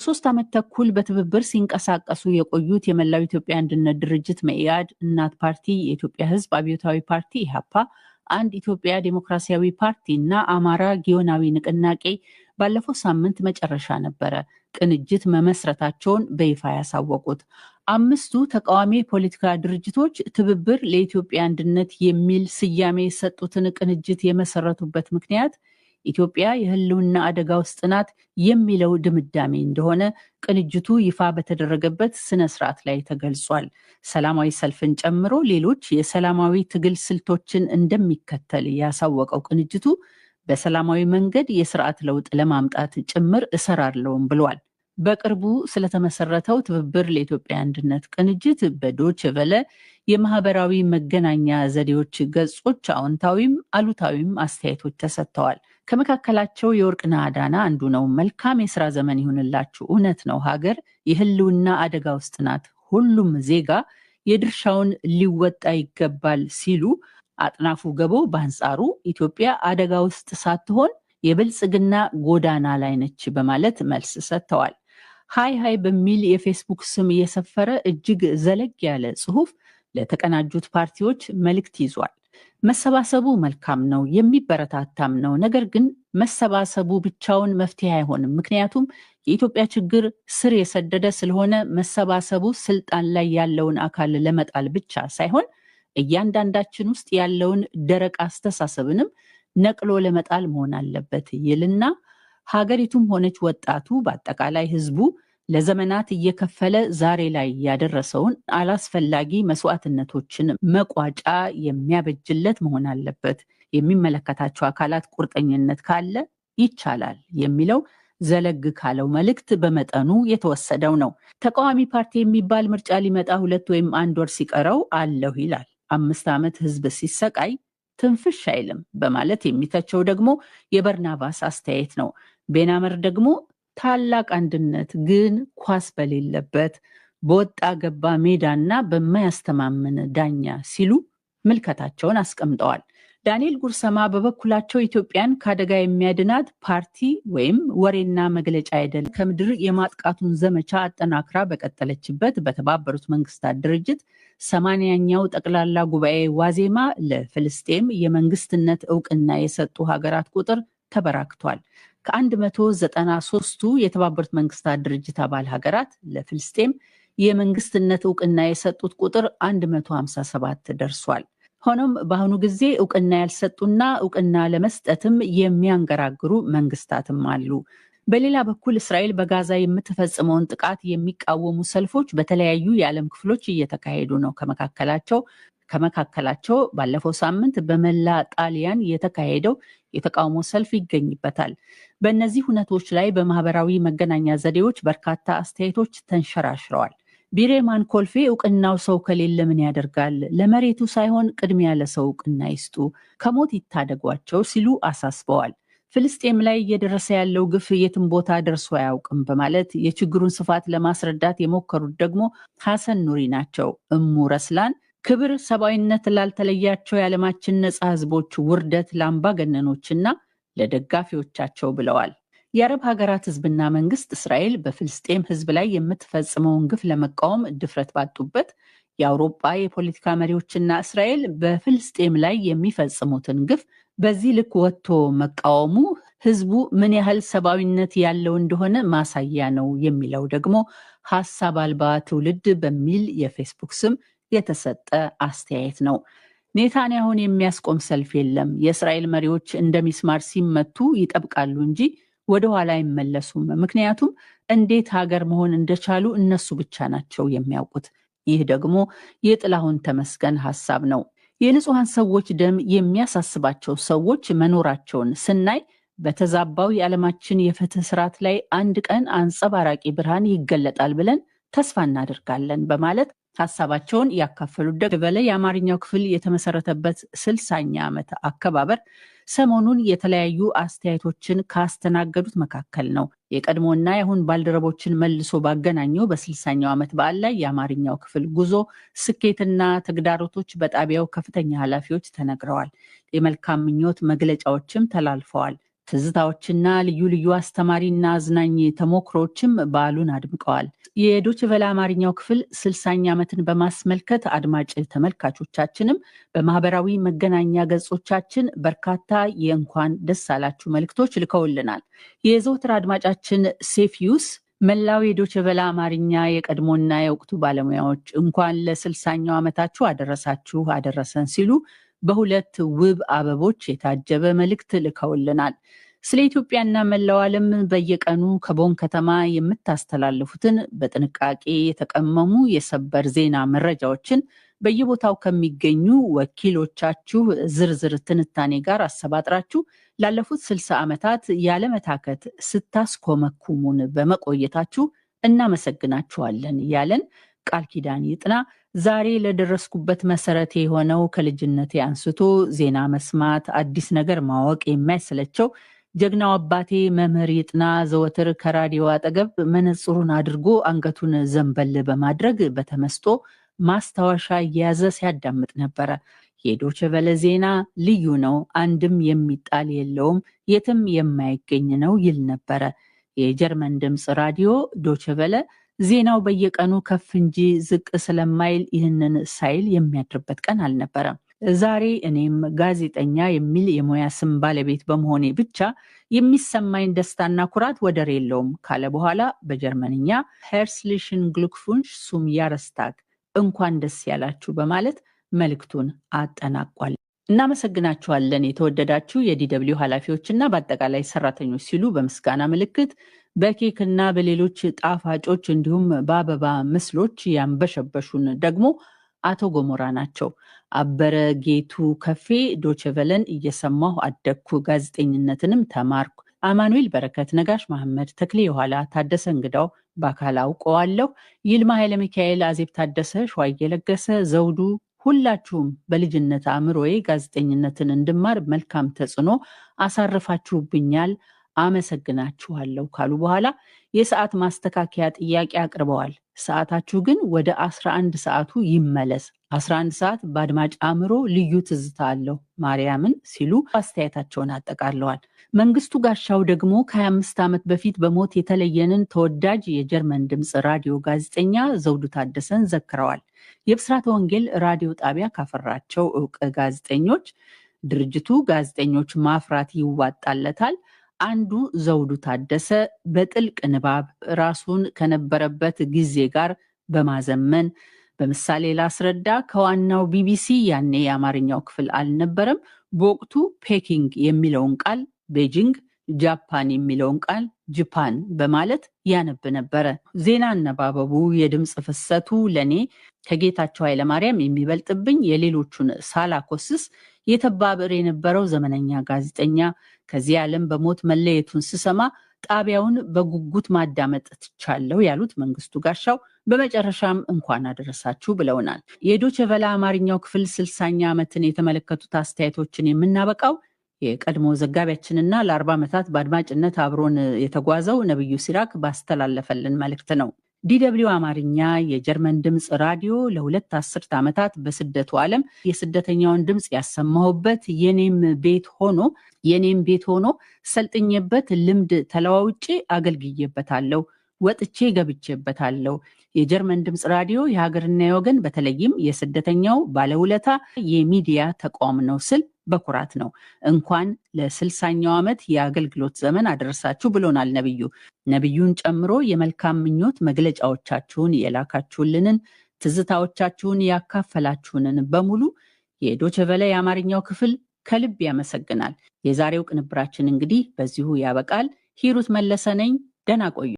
ሶስት ዓመት ተኩል በትብብር ሲንቀሳቀሱ የቆዩት የመላው ኢትዮጵያ አንድነት ድርጅት መኢአድ፣ እናት ፓርቲ፣ የኢትዮጵያ ሕዝብ አብዮታዊ ፓርቲ ኢህአፓ፣ አንድ ኢትዮጵያ ዴሞክራሲያዊ ፓርቲ እና አማራ ጊዮናዊ ንቅናቄ ባለፈው ሳምንት መጨረሻ ነበረ ቅንጅት መመስረታቸውን በይፋ ያሳወቁት። አምስቱ ተቃዋሚ ፖለቲካ ድርጅቶች ትብብር ለኢትዮጵያ አንድነት የሚል ስያሜ የሰጡትን ቅንጅት የመሰረቱበት ምክንያት ኢትዮጵያ የህልውና አደጋ ውስጥ ናት የሚለው ድምዳሜ እንደሆነ ቅንጅቱ ይፋ በተደረገበት ስነ ስርዓት ላይ ተገልጿል። ሰላማዊ ሰልፍን ጨምሮ ሌሎች የሰላማዊ ትግል ስልቶችን እንደሚከተል ያሳወቀው ቅንጅቱ በሰላማዊ መንገድ የስርዓት ለውጥ ለማምጣት ጭምር እሰራለሁም ብሏል። በቅርቡ ስለተመሰረተው ትብብር ለኢትዮጵያ አንድነት ቅንጅት በዶይቼ ቬለ የማህበራዊ መገናኛ ዘዴዎች ገጾች አዎንታዊም አሉታዊም አስተያየቶች ተሰጥተዋል። ከመካከላቸው የወርቅነህ አዳና አንዱ ነው። መልካም የስራ ዘመን ይሁንላችሁ። እውነት ነው፣ ሀገር የህልውና አደጋ ውስጥ ናት። ሁሉም ዜጋ የድርሻውን ሊወጣ ይገባል ሲሉ፣ አጥናፉ ገቦ በአንጻሩ ኢትዮጵያ አደጋ ውስጥ ሳትሆን የብልጽግና ጎዳና ላይ ነች በማለት መልስ ሰጥተዋል። ሃይ በሚል የፌስቡክ ስም የሰፈረ እጅግ ዘለግ ያለ ጽሁፍ ለተቀናጁት ፓርቲዎች መልእክት ይዟል። መሰባሰቡ መልካም ነው፣ የሚበረታታም ነው። ነገር ግን መሰባሰቡ ብቻውን መፍትሄ አይሆንም። ምክንያቱም የኢትዮጵያ ችግር ስር የሰደደ ስለሆነ መሰባሰቡ ስልጣን ላይ ያለውን አካል ለመጣል ብቻ ሳይሆን እያንዳንዳችን ውስጥ ያለውን ደረቅ አስተሳሰብንም ነቅሎ ለመጣል መሆን አለበት ይልና ሀገሪቱም ሆነች ወጣቱ በአጠቃላይ ህዝቡ ለዘመናት እየከፈለ ዛሬ ላይ ያደረሰውን አላስፈላጊ መስዋዕትነቶችን መቋጫ የሚያበጅለት መሆን አለበት። የሚመለከታቸው አካላት ቁርጠኝነት ካለ ይቻላል የሚለው ዘለግ ካለው መልእክት በመጠኑ የተወሰደው ነው። ተቃዋሚ ፓርቲ የሚባል ምርጫ ሊመጣ 2 ወይም 1 ወር ሲቀረው አለሁ ይላል። 5 ዓመት ህዝብ ሲሰቃይ ትንፍሽ አይልም በማለት የሚተቸው ደግሞ የበርናባስ አስተያየት ነው። ቤናመር ደግሞ ታላቅ አንድነት ግን ኳስ በሌለበት በወጣ ገባ ሜዳና በማያስተማምን ዳኛ ሲሉ ምልከታቸውን አስቀምጠዋል። ዳንኤል ጉርሰማ በበኩላቸው ኢትዮጵያን ከአደጋ የሚያድናት ፓርቲ ወይም ወሬና መግለጫ አይደል፣ ከምድር የማጥቃቱን ዘመቻ አጠናክራ በቀጠለችበት በተባበሩት መንግስታት ድርጅት 80ኛው ጠቅላላ ጉባኤ ዋዜማ ለፍልስጤም የመንግስትነት እውቅና የሰጡ ሀገራት ቁጥር ተበራክቷል። ከ193ቱ የተባበሩት መንግስታት ድርጅት አባል ሀገራት ለፍልስጤም የመንግስትነት እውቅና የሰጡት ቁጥር 157 ደርሷል። ሆኖም በአሁኑ ጊዜ እውቅና ያልሰጡና እውቅና ለመስጠትም የሚያንገራግሩ መንግስታትም አሉ። በሌላ በኩል እስራኤል በጋዛ የምትፈጽመውን ጥቃት የሚቃወሙ ሰልፎች በተለያዩ የዓለም ክፍሎች እየተካሄዱ ነው። ከመካከላቸው ባለፈው ሳምንት በመላ ጣሊያን የተካሄደው የተቃውሞ ሰልፍ ይገኝበታል። በእነዚህ ሁነቶች ላይ በማህበራዊ መገናኛ ዘዴዎች በርካታ አስተያየቶች ተንሸራሽረዋል። ቢሬማን ኮልፌ እውቅናው ሰው ከሌለ ምን ያደርጋል? ለመሬቱ ሳይሆን ቅድሚያ ለሰው እውቅና ይስጡ፣ ከሞት ይታደጓቸው ሲሉ አሳስበዋል። ፍልስጤም ላይ እየደረሰ ያለው ግፍ የትም ቦታ ደርሶ አያውቅም በማለት የችግሩን ስፋት ለማስረዳት የሞከሩት ደግሞ ሐሰን ኑሪ ናቸው። እሙ ረስላን ክብር፣ ሰብአዊነት ላልተለያቸው የዓለማችን ነጻ ህዝቦች፣ ውርደት ለአምባገነኖችና ለደጋፊዎቻቸው ብለዋል። የአረብ ሀገራት ህዝብና መንግስት እስራኤል በፍልስጤም ህዝብ ላይ የምትፈጽመውን ግፍ ለመቃወም ድፍረት ባጡበት፣ የአውሮፓ የፖለቲካ መሪዎችና እስራኤል በፍልስጤም ላይ የሚፈጽሙትን ግፍ በዚህ ልክ ወጥቶ መቃወሙ ህዝቡ ምን ያህል ሰብአዊነት ያለው እንደሆነ ማሳያ ነው የሚለው ደግሞ ሀሳብ አልባ ትውልድ በሚል የፌስቡክ ስም የተሰጠ አስተያየት ነው። ኔታንያሁን የሚያስቆም ሰልፍ የለም። የእስራኤል መሪዎች እንደሚስማር ሲመቱ ይጠብቃሉ እንጂ ወደ ኋላ አይመለሱም። ምክንያቱም እንዴት ሀገር መሆን እንደቻሉ እነሱ ብቻ ናቸው የሚያውቁት። ይህ ደግሞ የጥላሁን ተመስገን ሀሳብ ነው። የንጹሐን ሰዎች ደም የሚያሳስባቸው ሰዎች መኖራቸውን ስናይ በተዛባው የዓለማችን የፍትህ ስርዓት ላይ አንድ ቀን አንጸባራቂ ብርሃን ይገለጣል ብለን ተስፋ እናደርጋለን በማለት ሀሳባቸውን ያካፈሉት ዶይቼ ቬለ የአማርኛው ክፍል የተመሰረተበት 60ኛ ዓመት አከባበር ሰሞኑን የተለያዩ አስተያየቶችን ካስተናገዱት መካከል ነው። የቀድሞና የአሁን ባልደረቦችን መልሶ ባገናኘው በ60ኛው ዓመት በዓል ላይ የአማርኛው ክፍል ጉዞ፣ ስኬትና ተግዳሮቶች በጣቢያው ከፍተኛ ኃላፊዎች ተነግረዋል። የመልካም ምኞት መግለጫዎችም ተላልፈዋል። ትዝታዎችና ልዩ ልዩ አስተማሪና አዝናኝ ተሞክሮችም በዓሉን አድምቀዋል። የዶይቼ ቬለ አማርኛው ክፍል 60ኛ ዓመትን በማስመልከት አድማጭ ተመልካቾቻችንም በማህበራዊ መገናኛ ገጾቻችን በርካታ የእንኳን ደስ አላችሁ መልእክቶች ልከውልናል። የዘወትር አድማጫችን ሴፊዩስ መላው የዶይቼ ቬለ አማርኛ የቀድሞና የወቅቱ ባለሙያዎች እንኳን ለ60ኛው ዓመታችሁ አደረሳችሁ አደረሰን ሲሉ በሁለት ውብ አበቦች የታጀበ መልእክት ልከውልናል። ስለ ኢትዮጵያና መላው ዓለም በየቀኑ ከቦን ከተማ የምታስተላልፉትን በጥንቃቄ የተቀመሙ የሰበር ዜና መረጃዎችን በየቦታው ከሚገኙ ወኪሎቻችሁ ዝርዝር ትንታኔ ጋር አሰባጥራችሁ ላለፉት 60 ዓመታት ያለመታከት ስታስኮመኩሙን በመቆየታችሁ እናመሰግናችኋለን ያለን ቃል ኪዳን ይጥና ዛሬ ለደረስኩበት መሰረት የሆነው ከልጅነቴ አንስቶ ዜና መስማት፣ አዲስ ነገር ማወቅ የማይሰለቸው ጀግናው አባቴ መምህር ይጥና ዘወትር ከራዲዮ አጠገብ መነጽሩን አድርጎ አንገቱን ዘንበል በማድረግ በተመስጦ ማስታወሻ እየያዘ ሲያዳምጥ ነበረ። የዶይቼ ቬለ ዜና ልዩ ነው፣ አንድም የሚጣል የለውም፣ የትም የማይገኝ ነው ይል ነበረ። የጀርመን ድምፅ ራዲዮ ዶይቼ ቬለ ዜናው በየቀኑ ከፍ እንጂ ዝቅ ስለማይል ይህንን ሳይል የሚያድርበት ቀን አልነበረም። ዛሬ እኔም ጋዜጠኛ የሚል የሙያ ስም ባለቤት በመሆኔ ብቻ የሚሰማኝ ደስታና ኩራት ወደር የለውም ካለ በኋላ በጀርመንኛ ሄርስሊሽን ግሉክፉንሽ ሱም ያረስታግ እንኳን ደስ ያላችሁ በማለት መልእክቱን አጠናቋል። እናመሰግናችኋለን የተወደዳችሁ የዲደብሊው ኃላፊዎችና በአጠቃላይ ሰራተኞች ሲሉ በምስጋና ምልክት በኬክና በሌሎች ጣፋጮች እንዲሁም በአበባ ምስሎች ያንበሸበሹን ደግሞ አቶ ጎሞራ ናቸው። አበረ ጌቱ ከፌ ዶይቼ ቬለን እየሰማሁ አደግኩ፣ ጋዜጠኝነትንም ተማርኩ። አማኑኤል በረከት፣ ነጋሽ መሐመድ፣ ተክሌ የኋላ፣ ታደሰ እንግዳው በአካል አውቀዋለሁ። ይልማ ኃይለ ሚካኤል፣ አዜብ ታደሰ፣ ሸዋዬ ለገሰ፣ ዘውዱ ሁላችሁም በልጅነት አእምሮዬ ጋዜጠኝነትን እንድማር መልካም ተጽዕኖ አሳርፋችሁብኛል፣ አመሰግናችኋለሁ ካሉ በኋላ የሰዓት ማስተካከያ ጥያቄ አቅርበዋል። ሰዓታችሁ ግን ወደ 11 ሰዓቱ ይመለስ። 11 ሰዓት በአድማጭ አእምሮ ልዩ ትዝታ አለው ማርያምን ሲሉ አስተያየታቸውን አጠቃለዋል። መንግስቱ ጋሻው ደግሞ ከ25 ዓመት በፊት በሞት የተለየንን ተወዳጅ የጀርመን ድምፅ ራዲዮ ጋዜጠኛ ዘውዱ ታደሰን ዘክረዋል። የብስራተ ወንጌል ራዲዮ ጣቢያ ካፈራቸው እውቅ ጋዜጠኞች ድርጅቱ ጋዜጠኞች ማፍራት ይዋጣለታል። አንዱ ዘውዱ ታደሰ በጥልቅ ንባብ ራሱን ከነበረበት ጊዜ ጋር በማዘመን በምሳሌ ላስረዳ፣ ከዋናው ቢቢሲ ያኔ የአማርኛው ክፍል አልነበረም። በወቅቱ ፔኪንግ የሚለውን ቃል ቤጂንግ፣ ጃፓን የሚለውን ቃል ጅፓን በማለት ያነብ ነበረ። ዜና አነባበቡ፣ የድምፅ ፍሰቱ ለኔ ከጌታቸው ኃይለማርያም የሚበልጥብኝ የሌሎቹን ሳላኮስስ የተባበር የነበረው ዘመነኛ ጋዜጠኛ ከዚህ ዓለም በሞት መለየቱን ስሰማ ጣቢያውን በጉጉት ማዳመጥ ትቻለሁ ያሉት መንግስቱ ጋሻው በመጨረሻም እንኳን አደረሳችሁ ብለውናል። የዶይቼ ቬለ አማርኛው ክፍል 60ኛ ዓመትን የተመለከቱት አስተያየቶችን የምናበቃው የቀድሞ ዘጋቢያችንና ለ40 ዓመታት በአድማጭነት አብሮን የተጓዘው ነብዩ ሲራክ ባስተላለፈልን መልእክት ነው። ዲደብሊው አማርኛ የጀርመን ድምፅ ራዲዮ ለ2 አስርት ዓመታት በስደቱ ዓለም የስደተኛውን ድምፅ ያሰማሁበት የኔም ቤት ሆኖ ሰልጥኜበት ልምድ ተለዋውጬ አገልግዬበታለሁ፣ ወጥቼ ገብቼበታለሁ። የጀርመን ድምፅ ራዲዮ የሀገርና የወገን በተለይም የስደተኛው ባለውለታ የሚዲያ ተቋም ነው ስል በኩራት ነው። እንኳን ለ60ኛው ዓመት የአገልግሎት ዘመን አደረሳችሁ ብሎናል ነብዩ። ነብዩን ጨምሮ የመልካም ምኞት መግለጫዎቻችሁን የላካችሁልንን፣ ትዝታዎቻችሁን ያካፈላችሁንን በሙሉ የዶይቼ ቬለ የአማርኛው ክፍል ከልብ ያመሰግናል። የዛሬው ቅንብራችን እንግዲህ በዚሁ ያበቃል። ሂሩት መለሰ ነኝ። ደህና ቆዩ።